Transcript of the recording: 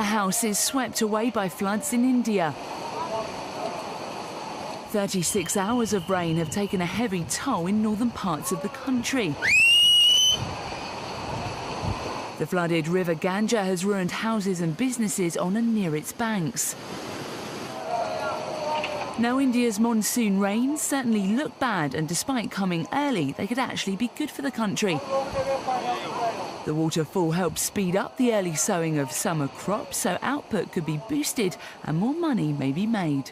house is swept away by floods in India. 36 hours of rain have taken a heavy toll in northern parts of the country. The flooded River Ganga has ruined houses and businesses on and near its banks. Now, India's monsoon rains certainly look bad, and despite coming early, they could actually be good for the country. The waterfall helped speed up the early sowing of summer crops, so output could be boosted and more money may be made.